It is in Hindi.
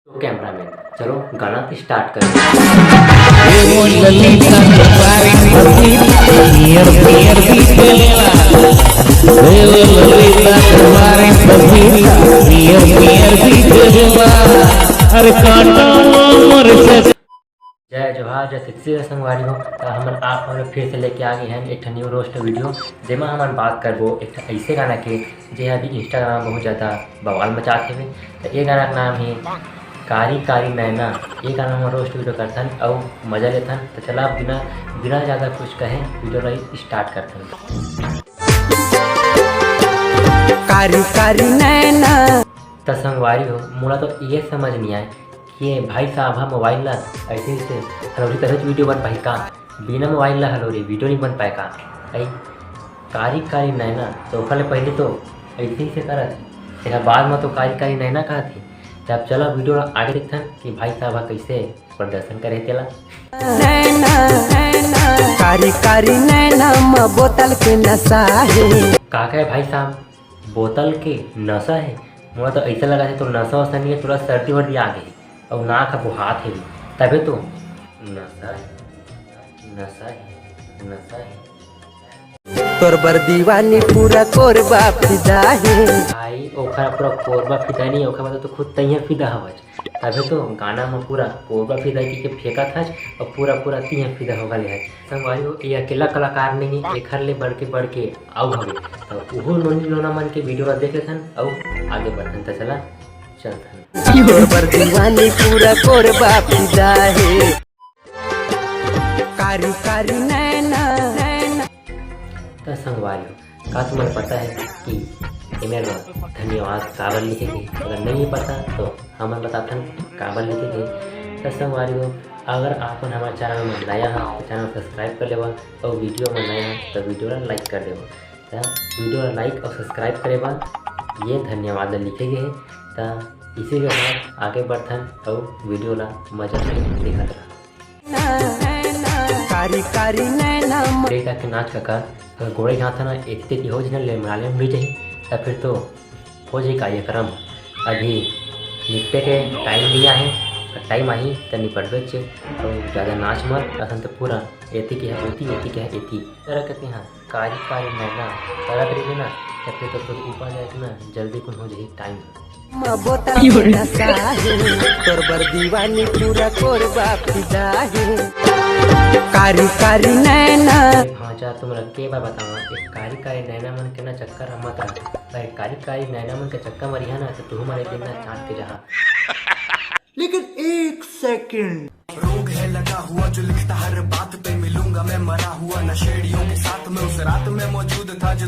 तो कैमरामैन चलो गाना स्टार्ट करें। जय जोहार जय श्री संगवारी हो। तो हम आप फिर से लेके आ गए हैं एक न्यू रोस्ट वीडियो जेमा हम बात करबो एक ऐसे गाना के जे अभी इंस्टाग्राम बहुत ज़्यादा बवाल मचाते हुए। तो ये गाना का नाम है कारी कारी नैना। ये गाना हम रोस्ट वीडियो करथन और मजा लेथन। तो चला बिना ज़्यादा कुछ कहे वीडियो रही स्टार्ट करथन। कारी कारी नैना तो संगवारी हो मोला तो ये समझ नहीं आए कि भाई साहब हम मोबाइल ला ऐसे से हलोरी तरह वीडियो बन पाई का, बिना मोबाइल ला हलोरी वीडियो नहीं बन पाए का। ऐ कारी कारी नैना तो ओखले पहले तो ऐसे ही से करत तेरा बाद में तो कारी कारी नैना कहा थी। जब चला वीडियो आगे देखथन कि भाई साहब कैसे प्रदर्शन करे तेला। नैना नैना कारी कारी नैना म बोतल के नशा है। का है भाई साहब बोतल के नशा है? मुझे तो ऐसा लगा है तो नशा वशा नहीं है, थोड़ा सर्दी वर्दी आ गई और नाक है हाथ है तभी तो नशा है नशा है नशा है। तोर बर दीवानी पूरा कोरबा फिदा है। भाई ओखरा पूरा कोरबा फिदा नहीं ओखरा मतलब तो खुद तैयार फिदा हवज तभी तो गाना में पूरा कोरबा फिदा की फेंका था और पूरा तीन फिदा हो गए है। संगवारी हो ये अकेला कलाकार नहीं है, एक ले बढ़ के आउ हवे तो वो नोनी लोना मन के वीडियो देख लेथन और आगे बढ़थन। तो चला चलथन। तोर बर दीवानी पूरा कोरबा फिदा है। कारी कारी नैना नैना। तो संगवारी हो का तुम्हें पता है कि ईमेल में धन्यवाद काबर लिखे गए? अगर नहीं पता तो हमें बताथन काबर लिखे गए। तो संगवारी हो अगर आप हमारे चैनल में नया है तो चैनल सब्सक्राइब कर लेवा और वीडियो में नया है तो वीडियो लाइक कर देवा। तो वीडियो लाइक और सब्सक्राइब करे बाद ये धन्यवाद लिखे गए। तो इसी के साथ आगे बढ़थन और वीडियो ला मजा से दिखत रहा। कारी कारी नैना देखा के नाच का अगर गोड़े जाता ना एक हो जाए ले मनाले में भी जाए तब फिर तो हो जाए कार्यक्रम। अभी निपटे के टाइम दिया है टाइम आई तो निपटबे चे और ज़्यादा नाच मत असन तो पूरा एती के है एती एती के है एती तरह कहते हैं कारी कारी नैना तरह करेंगे ना तो फिर तो ऊपर जाए ना जल्दी कुछ हो जाए टाइम। बोतल के नशा है। तोर बर दीवानी पूरा कोरबा फिदा है। कारी कारी नैना। हाँ जा तुम के बार बतावा एक कारी कारी नैना मन के ना चक्कर हम मत रहा कारी कारी नैना मन के चक्कर मरिया ना तो तू हमारे दिन ना चाट के जहाँ। लेकिन एक सेकंड रोग है लगा हुआ जो लिखता हर बात पे मिलूंगा मैं मरा हुआ नशेड़ियों के साथ में उस रात में मौजूद था जो